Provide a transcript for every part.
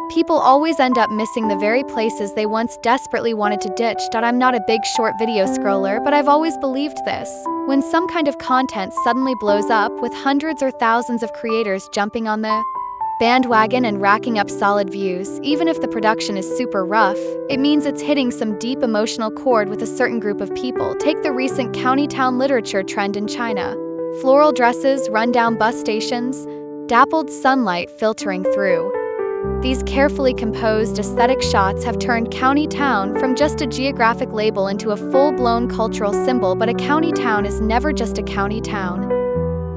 People always end up missing the very places they once desperately wanted to ditch. I'm not a big short video scroller, but I've always believed this. When some kind of content suddenly blows up with hundreds or thousands of creators jumping on the bandwagon and racking up solid views, even if the production is super rough, it means it's hitting some deep emotional chord with a certain group of people. Take the recent county town literature trend in China. Floral dresses, rundown bus stations, dappled sunlight filtering through. These carefully composed aesthetic shots have turned county town from just a geographic label into a full-blown cultural symbol. But a county town is never just a county town.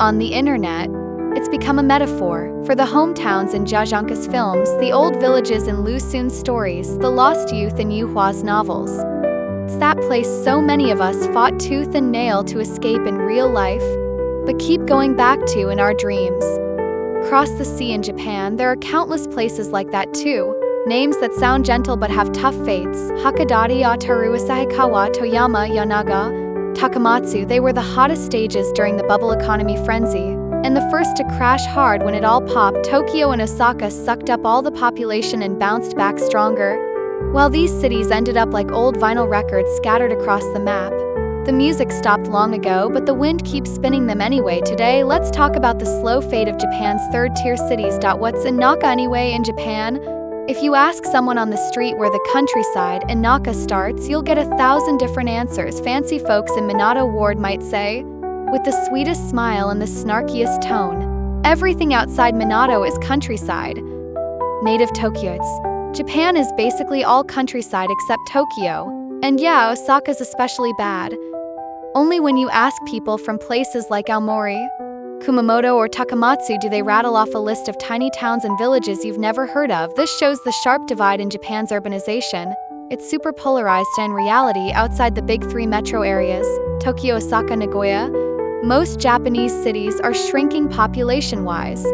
On the internet, it's become a metaphor for the hometowns in Jia Zhangke's films, the old villages in Lu Xun's stories, the lost youth in Yu Hua's novels. It's that place so many of us fought tooth and nail to escape in real life, but keep going back to in our dreams. Across the sea in Japan, there are countless places like that too. Names that sound gentle but have tough fates: Hakadari, Ataru, Asahikawa, Toyama, Yanaga, Takamatsu. They were the hottest stages during the bubble economy frenzy, and the first to crash hard when it all popped. Tokyo and Osaka sucked up all the population and bounced back stronger, while these cities ended up like old vinyl records scattered across the map. The music stopped long ago, but the wind keeps spinning them anyway. Today, let's talk about the slow fate of Japan's third-tier cities. What's in Naka anyway in Japan? If you ask someone on the street where the countryside in Naka starts, you'll get 1,000 different answers. Fancy folks in Minato Ward might say, with the sweetest smile and the snarkiest tone, everything outside Minato is countryside. Native Tokyoites. Japan is basically all countryside except Tokyo. And yeah, Osaka's especially bad. Only when you ask people from places like Aomori, Kumamoto, or Takamatsu do they rattle off a list of tiny towns and villages you've never heard of. This shows the sharp divide in Japan's urbanization. It's super polarized, and in reality, outside the big three metro areas, Tokyo, Osaka, Nagoya, most Japanese cities are shrinking population-wise.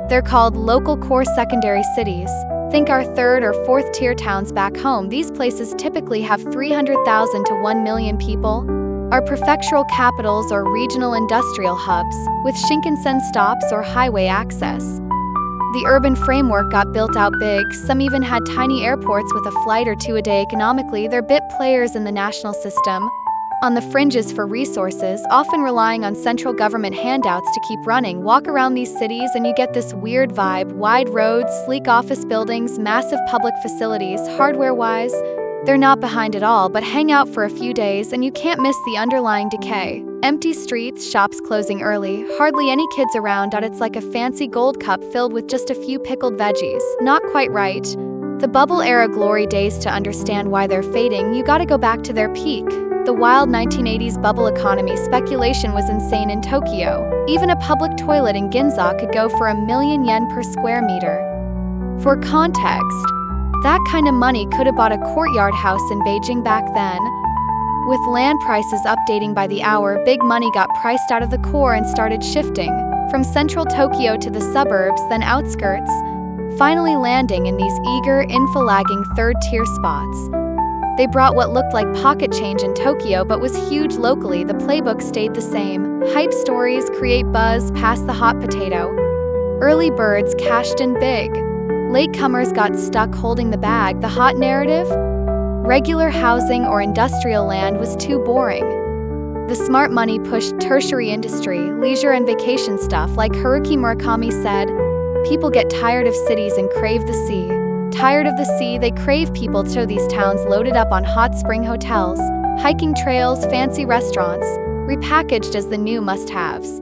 They're called local core secondary cities. Think our third or fourth tier towns back home. These places typically have 300,000 to 1 million people, are prefectural capitals or regional industrial hubs, with Shinkansen stops or highway access. The urban framework got built out big, some even had tiny airports with a flight or two a day. Economically, they're bit players in the national system, on the fringes for resources, often relying on central government handouts to keep running. Walk around these cities and you get this weird vibe: wide roads, sleek office buildings, massive public facilities. Hardware-wise, they're not behind at all, but hang out for a few days and you can't miss the underlying decay. Empty streets, shops closing early, hardly any kids around. It's like a fancy gold cup filled with just a few pickled veggies. Not quite right. The bubble era glory days. To understand why they're fading, you gotta go back to their peak. The wild 1980s bubble economy. Speculation was insane in Tokyo. Even a public toilet in Ginza could go for yen 1 million per square meter. For context, that kind of money could have bought a courtyard house in Beijing back then. With land prices updating by the hour, big money got priced out of the core and started shifting from central Tokyo to the suburbs, then outskirts, finally landing in these eager, info-lagging third-tier spots. They brought what looked like pocket change in Tokyo but was huge locally. The playbook stayed the same. Hype stories, create buzz, pass the hot potato. Early birds cashed in big. Latecomers got stuck holding the bag. The hot narrative? Regular housing or industrial land was too boring. The smart money pushed tertiary industry, leisure and vacation stuff. Like Haruki Murakami said, people get tired of cities and crave the sea. Tired of the sea, they crave people. So these towns loaded up on hot spring hotels, hiking trails, fancy restaurants, repackaged as the new must-haves.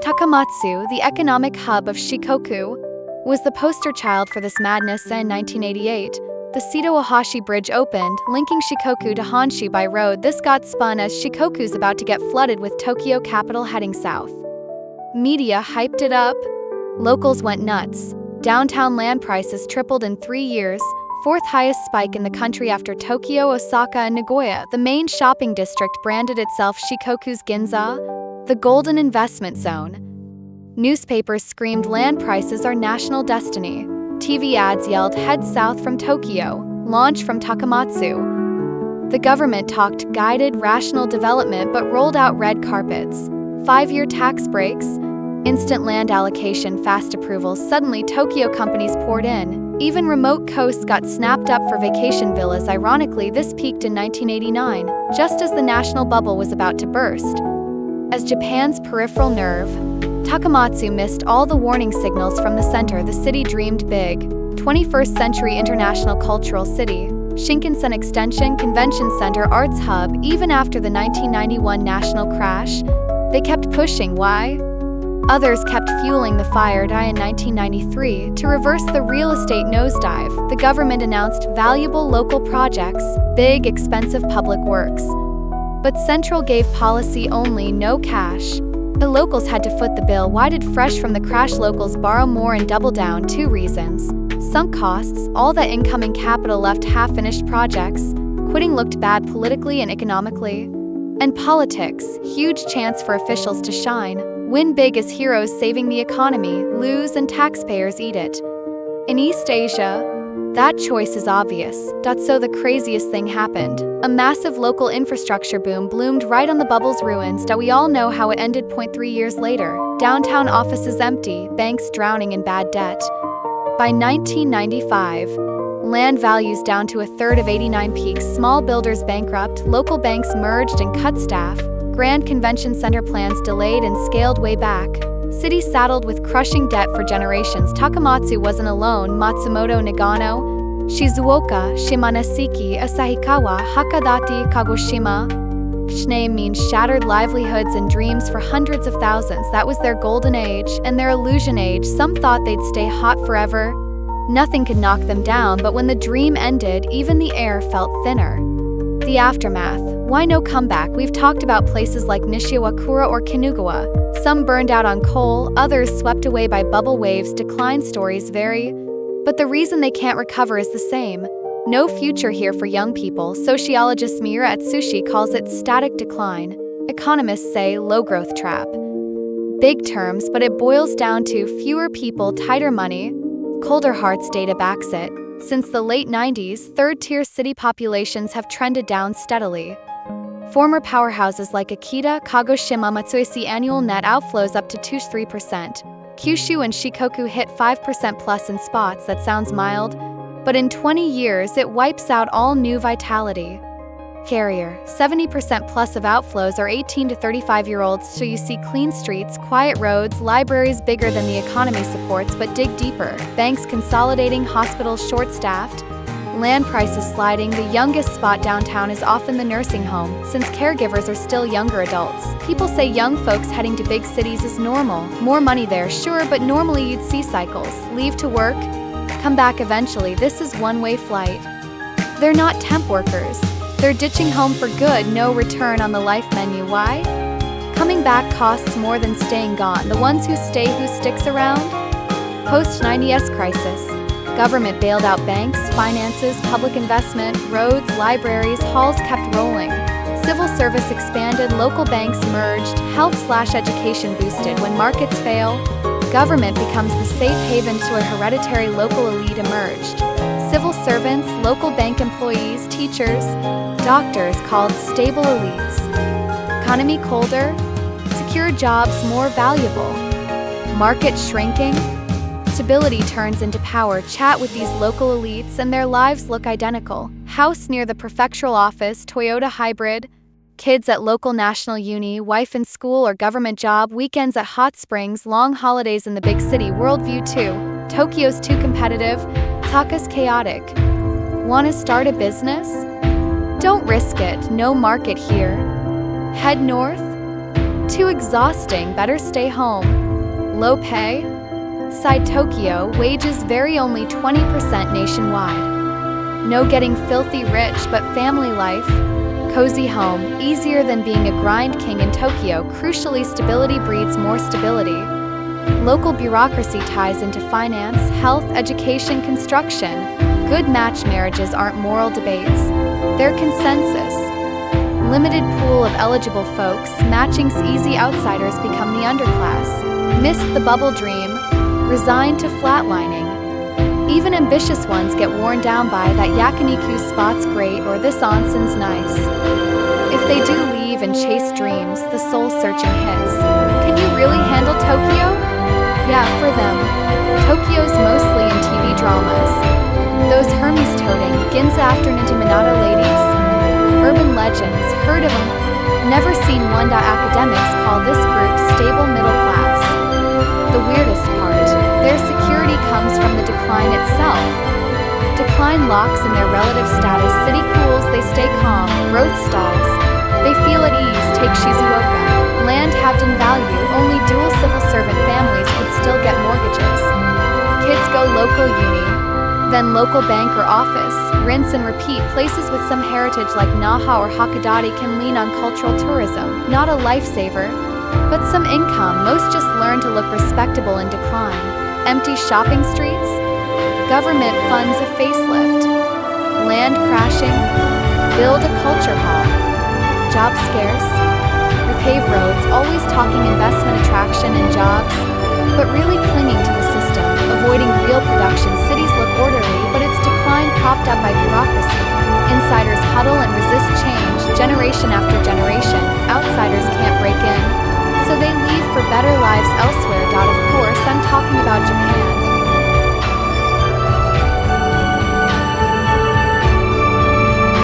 Takamatsu, the economic hub of Shikoku, was the poster child for this madness. In 1988, the Seto Ohashi Bridge opened, linking Shikoku to Honshu by road. This got spun as Shikoku's about to get flooded with Tokyo capital heading south. Media hyped it up. Locals went nuts. Downtown land prices tripled in 3 years, fourth highest spike in the country after Tokyo, Osaka, and Nagoya. The main shopping district branded itself Shikoku's Ginza, the golden investment zone. Newspapers screamed land prices are national destiny. TV ads yelled head south from Tokyo, launch from Takamatsu. The government talked guided, rational development but rolled out red carpets, 5-year tax breaks, instant land allocation, fast approvals. Suddenly, Tokyo companies poured in. Even remote coasts got snapped up for vacation villas. Ironically, this peaked in 1989, just as the national bubble was about to burst. As Japan's peripheral nerve, Takamatsu missed all the warning signals from the center. The city dreamed big. 21st century international cultural city, Shinkansen Extension Convention Center Arts Hub. Even after the 1991 national crash, they kept pushing. Why? Others kept fueling the fire. In 1993, to reverse the real estate nosedive, the government announced valuable local projects, big, expensive public works. But Central gave policy only, no cash. The locals had to foot the bill. Why did fresh from the crash locals borrow more and double down? 2 reasons. Sunk costs, all that incoming capital left half-finished projects. Quitting looked bad politically and economically. And politics, huge chance for officials to shine. Win big as heroes saving the economy, lose and taxpayers eat it. In East Asia, that choice is obvious. So the craziest thing happened. A massive local infrastructure boom bloomed right on the bubble's ruins. We all know how it ended. 3 years later, downtown offices empty, banks drowning in bad debt. By 1995, land values down to a third of 89 peaks, small builders bankrupt, local banks merged and cut staff, Grand Convention Center plans delayed and scaled way back, city saddled with crushing debt for generations. Takamatsu wasn't alone. Matsumoto, Nagano, Shizuoka, Shimanosuke, Asahikawa, Hakadate, Kagoshima. Which name means shattered livelihoods and dreams for hundreds of thousands. That was their golden age and their illusion age. Some thought they'd stay hot forever. Nothing could knock them down, but when the dream ended, even the air felt thinner. The aftermath. Why no comeback? We've talked about places like Nishiwakura or Kinugawa. Some burned out on coal, others swept away by bubble waves. Decline stories vary, but the reason they can't recover is the same. No future here for young people. Sociologist Miura Atsushi calls it static decline. Economists say low growth trap. Big terms, but it boils down to fewer people, tighter money. Colder Hearts data backs it. Since the late 90s, third-tier city populations have trended down steadily. Former powerhouses like Akita, Kagoshima, Matsue see annual net outflows up to 2-3%. Kyushu and Shikoku hit 5% plus in spots. That sounds mild, but in 20 years it wipes out all new vitality. Carrier, 70% plus of outflows are 18 to 35-year-olds, so you see clean streets, quiet roads, libraries bigger than the economy supports but dig deeper, banks consolidating, hospitals short-staffed, land prices sliding. The youngest spot downtown is often the nursing home, since caregivers are still younger adults. People say young folks heading to big cities is normal. More money there, sure, but normally you'd see cycles. Leave to work, come back eventually. This is one-way flight. They're not temp workers. They're ditching home for good, no return on the life menu. Why? Coming back costs more than staying gone. The ones who stay, who sticks around? Post-90s crisis. Government bailed out banks, finances, public investment, roads, libraries, halls kept rolling. Civil service expanded, local banks merged, health/education boosted. When markets fail, government becomes the safe haven to a hereditary local elite emerged. Civil servants, local bank employees, teachers, doctors called stable elites. Economy colder, secure jobs more valuable. Market shrinking, stability turns into power. Chat with these local elites and their lives look identical. House near the prefectural office, Toyota hybrid, kids at local national uni, wife in school or government job, weekends at hot springs, long holidays in the big city. Worldview 2. Tokyo's too competitive, Osaka's chaotic. Want to start a business? Don't risk it, no market here. Head north? Too exhausting, better stay home. Low pay? Side Tokyo, wages vary only 20% nationwide. No getting filthy rich, but family life. Cozy home, easier than being a grind king in Tokyo. Crucially, stability breeds more stability. Local bureaucracy ties into finance, health, education, construction. Good match marriages aren't moral debates. They're consensus. Limited pool of eligible folks, matching's easy, outsiders become the underclass. Missed the bubble dream, resigned to flatlining. Even ambitious ones get worn down by that yakiniku spot's great or this onsen's nice. If they do leave and chase dreams, the soul-searching hits. Can you really handle Tokyo? Yeah, for them. Tokyo's mostly in TV dramas. Christians, heard of them? Never seen one. Academics call this group stable middle class. The weirdest part, their security comes from the decline itself. Decline locks in their relative status. City cools, they stay calm. Growth stalls, they feel at ease. Take Shizuoka. Land halved in value, only dual civil servant families could still get mortgages. Kids go local uni, then local bank or office. Rinse and repeat. Places with some heritage like Naha or Hakodate can lean on cultural tourism. Not a lifesaver, but some income. Most just learn to look respectable in decline. Empty shopping streets? Government funds a facelift. Land crashing? Build a culture hall. Job scarce? Repave roads, always talking investment, attraction, and jobs, but really clinging to the system, avoiding real production. Cities look orderly, but it's decline propped up by bureaucracy. Insiders huddle and resist change, generation after generation. Outsiders can't break in, so they leave for better lives elsewhere. Of course, I'm talking about Japan.